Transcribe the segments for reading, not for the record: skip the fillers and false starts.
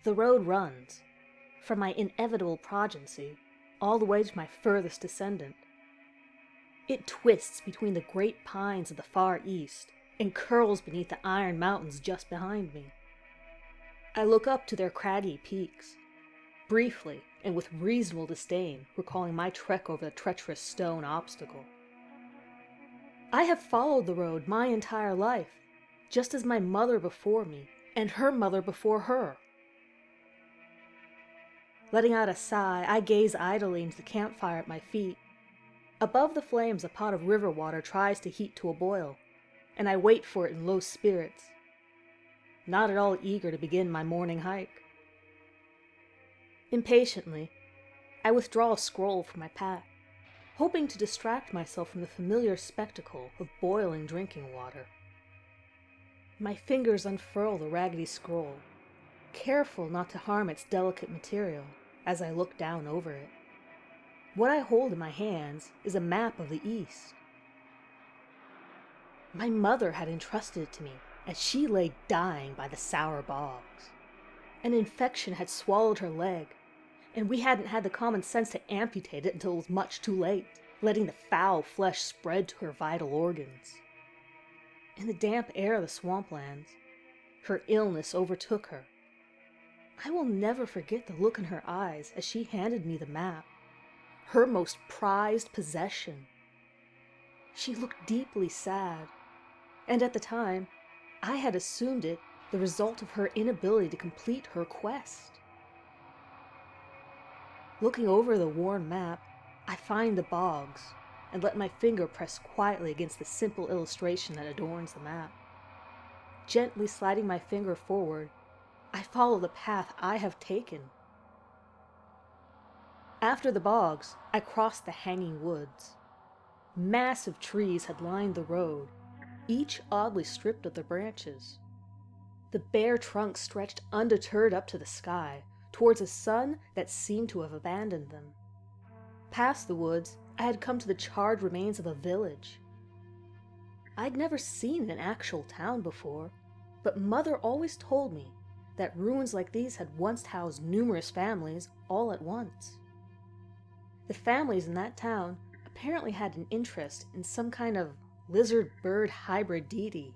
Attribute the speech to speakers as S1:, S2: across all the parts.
S1: The road runs, from my inevitable progeny, all the way to my furthest descendant. It twists between the great pines of the far east and curls beneath the iron mountains just behind me. I look up to their craggy peaks, briefly and with reasonable disdain recalling my trek over the treacherous stone obstacle. I have followed the road my entire life, just as my mother before me and her mother before her. Letting out a sigh, I gaze idly into the campfire at my feet. Above the flames, a pot of river water tries to heat to a boil, and I wait for it in low spirits, not at all eager to begin my morning hike. Impatiently, I withdraw a scroll from my pack, hoping to distract myself from the familiar spectacle of boiling drinking water. My fingers unfurl the raggedy scroll, careful not to harm its delicate material as I look down over it. What I hold in my hands is a map of the East. My mother had entrusted it to me as she lay dying by the sour bogs. An infection had swallowed her leg, and we hadn't had the common sense to amputate it until it was much too late, letting the foul flesh spread to her vital organs. In the damp air of the swamplands, her illness overtook her. I will never forget the look in her eyes as she handed me the map, her most prized possession. She looked deeply sad, and at the time, I had assumed it the result of her inability to complete her quest. Looking over the worn map, I find the bogs and let my finger press quietly against the simple illustration that adorns the map. Gently sliding my finger forward, I follow the path I have taken. After the bogs, I crossed the hanging woods. Massive trees had lined the road, each oddly stripped of their branches. The bare trunks stretched undeterred up to the sky, towards a sun that seemed to have abandoned them. Past the woods, I had come to the charred remains of a village. I'd never seen an actual town before, but Mother always told me that ruins like these had once housed numerous families all at once. The families in that town apparently had an interest in some kind of lizard-bird hybrid deity.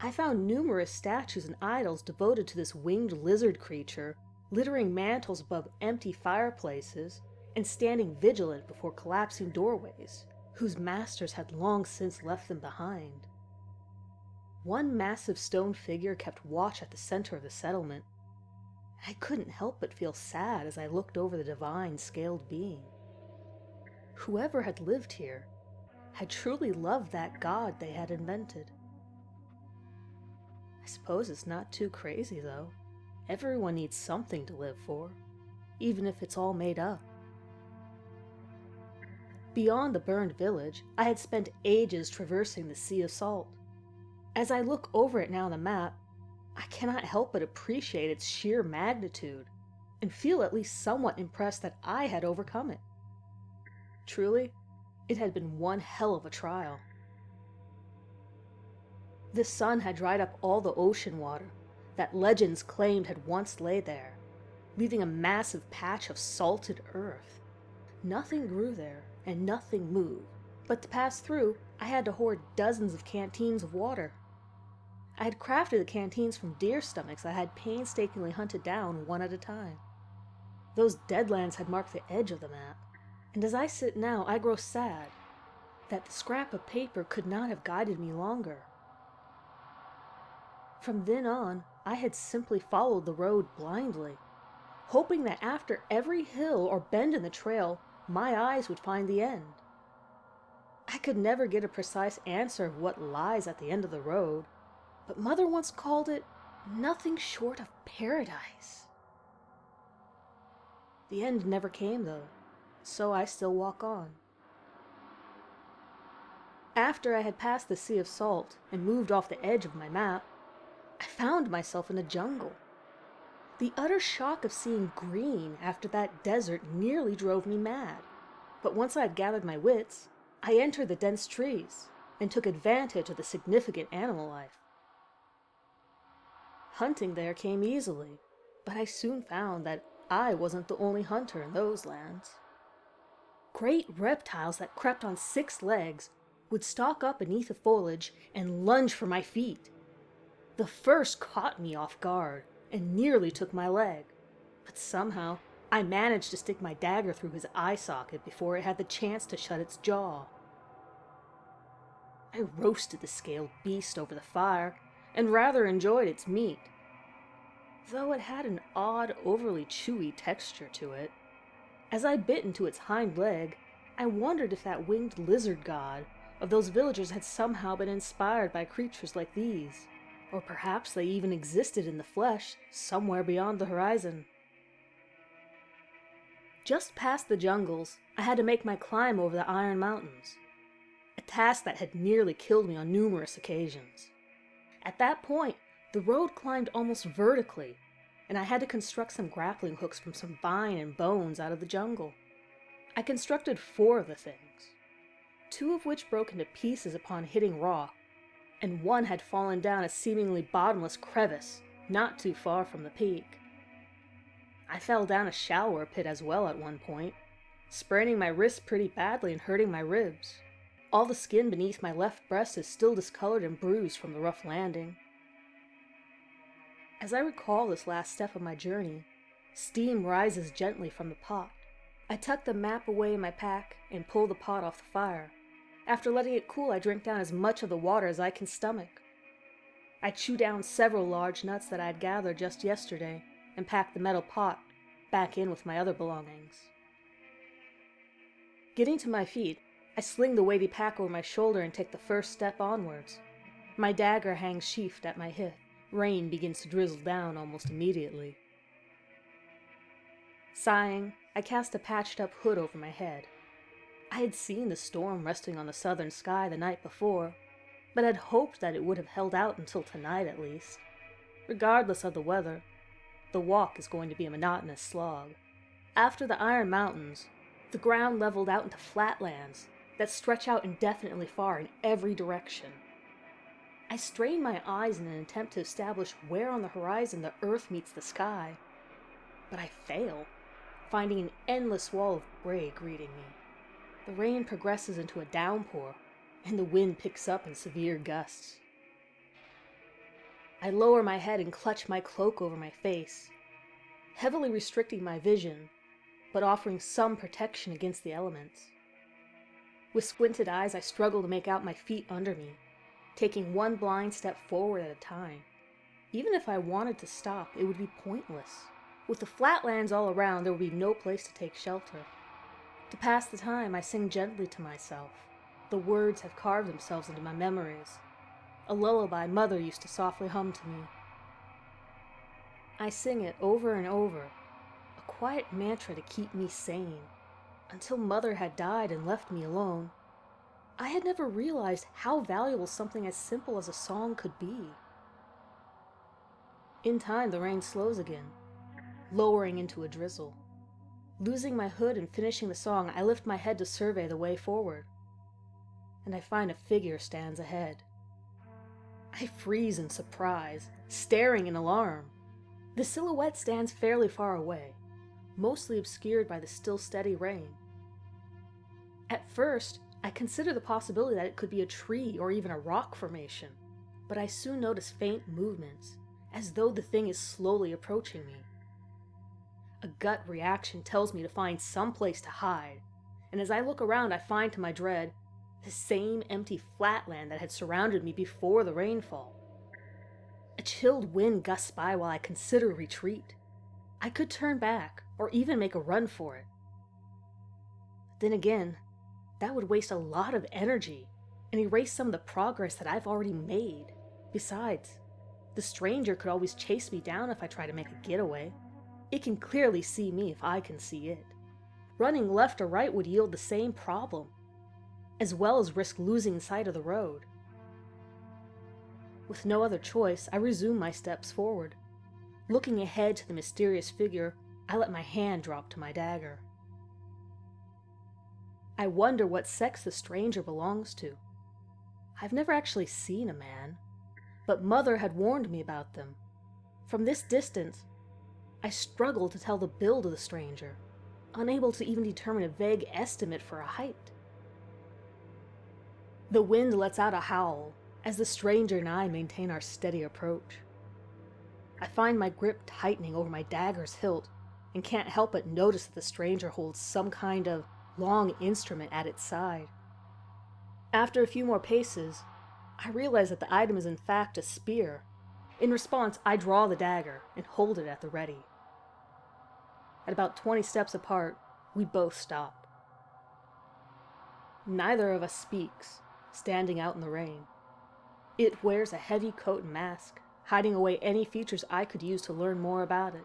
S1: I found numerous statues and idols devoted to this winged lizard creature, littering mantles above empty fireplaces and standing vigilant before collapsing doorways, whose masters had long since left them behind. One massive stone figure kept watch at the center of the settlement. I couldn't help but feel sad as I looked over the divine scaled being. Whoever had lived here had truly loved that god they had invented. I suppose it's not too crazy, though. Everyone needs something to live for, even if it's all made up. Beyond the burned village, I had spent ages traversing the Sea of Salt. As I look over it now on the map, I cannot help but appreciate its sheer magnitude, and feel at least somewhat impressed that I had overcome it. Truly, it had been one hell of a trial. The sun had dried up all the ocean water that legends claimed had once lay there, leaving a massive patch of salted earth. Nothing grew there, and nothing moved, but to pass through, I had to hoard dozens of canteens of water. I had crafted the canteens from deer stomachs I had painstakingly hunted down one at a time. Those deadlands had marked the edge of the map, and as I sit now, I grow sad that the scrap of paper could not have guided me longer. From then on, I had simply followed the road blindly, hoping that after every hill or bend in the trail, my eyes would find the end. I could never get a precise answer of what lies at the end of the road, but Mother once called it nothing short of paradise. The end never came, though, so I still walk on. After I had passed the Sea of Salt and moved off the edge of my map, I found myself in a jungle. The utter shock of seeing green after that desert nearly drove me mad, but once I had gathered my wits, I entered the dense trees and took advantage of the significant animal life. Hunting there came easily, but I soon found that I wasn't the only hunter in those lands. Great reptiles that crept on 6 legs would stalk up beneath the foliage and lunge for my feet. The first caught me off guard and nearly took my leg, but somehow I managed to stick my dagger through his eye socket before it had the chance to shut its jaw. I roasted the scaled beast over the fire and rather enjoyed its meat, though it had an odd, overly chewy texture to it. As I bit into its hind leg, I wondered if that winged lizard god of those villagers had somehow been inspired by creatures like these, or perhaps they even existed in the flesh somewhere beyond the horizon. Just past the jungles, I had to make my climb over the Iron Mountains, a task that had nearly killed me on numerous occasions. At that point, the road climbed almost vertically, and I had to construct some grappling hooks from some vine and bones out of the jungle. I constructed 4 of the things, 2 of which broke into pieces upon hitting rock, and 1 had fallen down a seemingly bottomless crevice not too far from the peak. I fell down a shallower pit as well at one point, spraining my wrist pretty badly and hurting my ribs. All the skin beneath my left breast is still discolored and bruised from the rough landing. As I recall this last step of my journey, steam rises gently from the pot. I tuck the map away in my pack and pull the pot off the fire. After letting it cool, I drink down as much of the water as I can stomach. I chew down several large nuts that I had gathered just yesterday and pack the metal pot back in with my other belongings. Getting to my feet, I sling the weighty pack over my shoulder and take the first step onwards. My dagger hangs sheathed at my hip. Rain begins to drizzle down almost immediately. Sighing, I cast a patched-up hood over my head. I had seen the storm resting on the southern sky the night before, but had hoped that it would have held out until tonight at least. Regardless of the weather, the walk is going to be a monotonous slog. After the Iron Mountains, the ground leveled out into flatlands that stretch out indefinitely far in every direction. I strain my eyes in an attempt to establish where on the horizon the earth meets the sky, but I fail, finding an endless wall of gray greeting me. The rain progresses into a downpour, and the wind picks up in severe gusts. I lower my head and clutch my cloak over my face, heavily restricting my vision, but offering some protection against the elements. With squinted eyes, I struggle to make out my feet under me, taking one blind step forward at a time. Even if I wanted to stop, it would be pointless. With the flatlands all around, there would be no place to take shelter. To pass the time, I sing gently to myself. The words have carved themselves into my memories. A lullaby Mother used to softly hum to me. I sing it over and over, a quiet mantra to keep me sane. Until Mother had died and left me alone, I had never realized how valuable something as simple as a song could be. In time, the rain slows again, lowering into a drizzle. Losing my hood and finishing the song, I lift my head to survey the way forward, and I find a figure stands ahead. I freeze in surprise, staring in alarm. The silhouette stands fairly far away, mostly obscured by the still steady rain. At first, I consider the possibility that it could be a tree or even a rock formation, but I soon notice faint movements, as though the thing is slowly approaching me. A gut reaction tells me to find some place to hide, and as I look around, I find to my dread the same empty flatland that had surrounded me before the rainfall. A chilled wind gusts by while I consider retreat. I could turn back, or even make a run for it. Then again, that would waste a lot of energy and erase some of the progress that I've already made. Besides, the stranger could always chase me down if I try to make a getaway. It can clearly see me if I can see it. Running left or right would yield the same problem, as well as risk losing sight of the road. With no other choice, I resume my steps forward. Looking ahead to the mysterious figure, I let my hand drop to my dagger. I wonder what sex the stranger belongs to. I've never actually seen a man, but Mother had warned me about them. From this distance, I struggled to tell the build of the stranger, unable to even determine a vague estimate for a height. The wind lets out a howl as the stranger and I maintain our steady approach. I find my grip tightening over my dagger's hilt and can't help but notice that the stranger holds some kind of long instrument at its side. After a few more paces, I realize that the item is in fact a spear. In response, I draw the dagger and hold it at the ready. At about 20 steps apart, we both stop. Neither of us speaks, standing out in the rain. It wears a heavy coat and mask, hiding away any features I could use to learn more about it.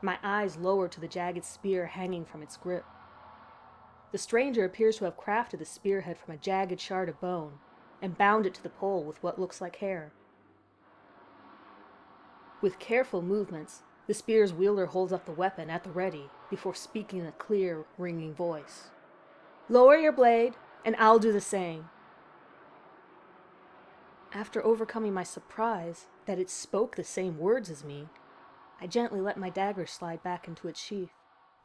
S1: My eyes lower to the jagged spear hanging from its grip. The stranger appears to have crafted the spearhead from a jagged shard of bone and bound it to the pole with what looks like hair. With careful movements, the spear's wielder holds up the weapon at the ready before speaking in a clear, ringing voice. "Lower your blade, and I'll do the same." After overcoming my surprise that it spoke the same words as me, I gently let my dagger slide back into its sheath.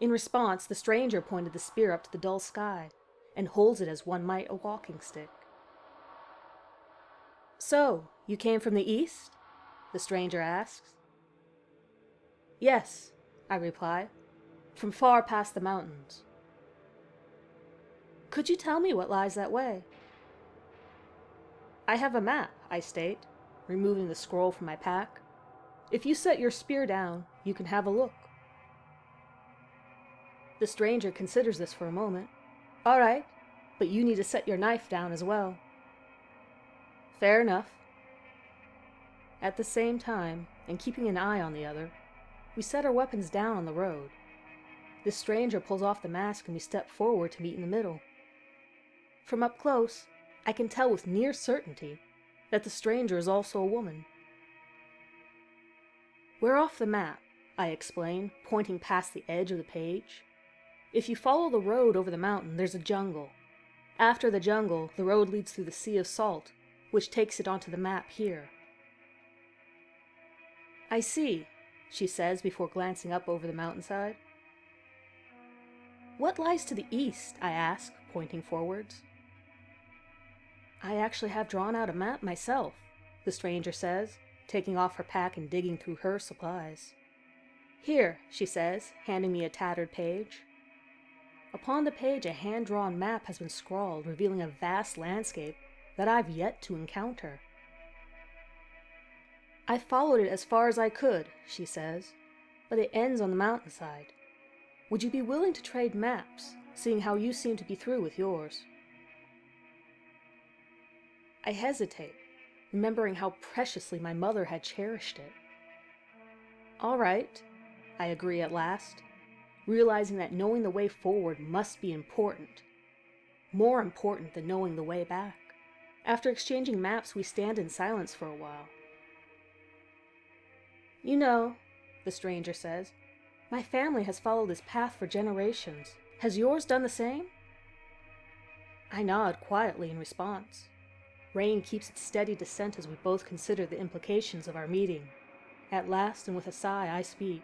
S1: In response, the stranger pointed the spear up to the dull sky and holds it as one might a walking stick. "So, you came from the east?" the stranger asks. "Yes," I reply, "from far past the mountains." "Could you tell me what lies that way?" "I have a map," I state, removing the scroll from my pack. "If you set your spear down, you can have a look." The stranger considers this for a moment. "All right, but you need to set your knife down as well." "Fair enough." At the same time, and keeping an eye on the other, we set our weapons down on the road. The stranger pulls off the mask and we step forward to meet in the middle. From up close, I can tell with near certainty that the stranger is also a woman. "We're off the map," I explain, pointing past the edge of the page. "If you follow the road over the mountain, there's a jungle. After the jungle, the road leads through the Sea of Salt, which takes it onto the map here." "I see," she says before glancing up over the mountainside. "What lies to the east?" I ask, pointing forwards. "I actually have drawn out a map myself," the stranger says, taking off her pack and digging through her supplies. "Here," she says, handing me a tattered page. Upon the page, a hand-drawn map has been scrawled, revealing a vast landscape that I've yet to encounter. "I followed it as far as I could," she says, "but it ends on the mountainside. Would you be willing to trade maps, seeing how you seem to be through with yours?" I hesitate, remembering how preciously my mother had cherished it. "All right," I agree at last, realizing that knowing the way forward must be important. More important than knowing the way back. After exchanging maps, we stand in silence for a while. "You know," the stranger says, "my family has followed this path for generations. Has yours done the same?" I nod quietly in response. Rain keeps its steady descent as we both consider the implications of our meeting. At last, and with a sigh, I speak.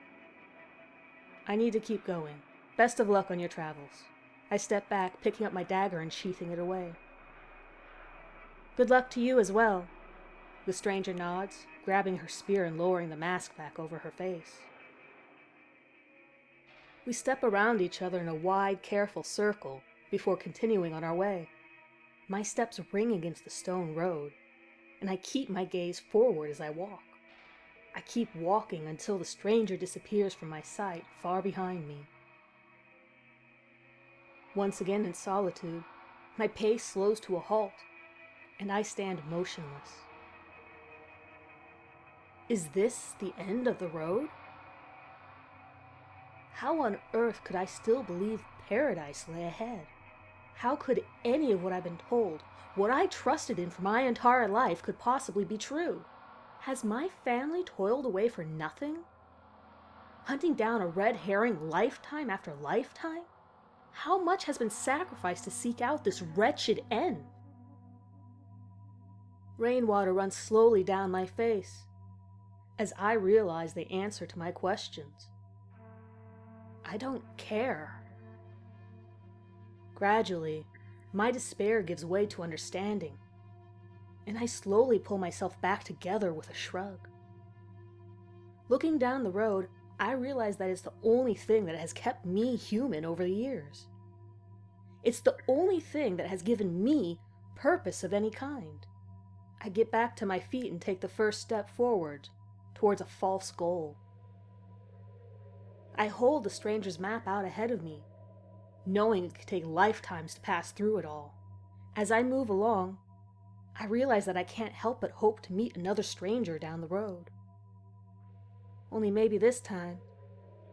S1: "I need to keep going. Best of luck on your travels." I step back, picking up my dagger and sheathing it away. "Good luck to you as well." The stranger nods, grabbing her spear and lowering the mask back over her face. We step around each other in a wide, careful circle before continuing on our way. My steps ring against the stone road, and I keep my gaze forward as I walk. I keep walking until the stranger disappears from my sight far behind me. Once again in solitude, my pace slows to a halt, and I stand motionless. Is this the end of the road? How on earth could I still believe paradise lay ahead? How could any of what I've been told, what I trusted in for my entire life, could possibly be true? Has my family toiled away for nothing? Hunting down a red herring lifetime after lifetime? How much has been sacrificed to seek out this wretched end? Rainwater runs slowly down my face. as I realized the answer to my questions. I don't care. Gradually, my despair gives way to understanding, and I slowly pull myself back together with a shrug. Looking down the road, I realize that it's the only thing that has kept me human over the years. It's the only thing that has given me purpose of any kind. I get back to my feet and take the first step forward towards a false goal. I hold the stranger's map out ahead of me, knowing it could take lifetimes to pass through it all. As I move along, I realize that I can't help but hope to meet another stranger down the road. Only maybe this time,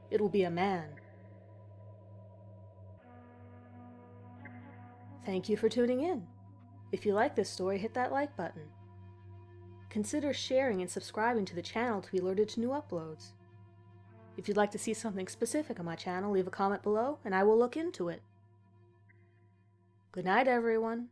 S1: it'll be a man. Thank you for tuning in. If you like this story, hit that like button. Consider sharing and subscribing to the channel to be alerted to new uploads. If you'd like to see something specific on my channel, leave a comment below and I will look into it. Good night, everyone.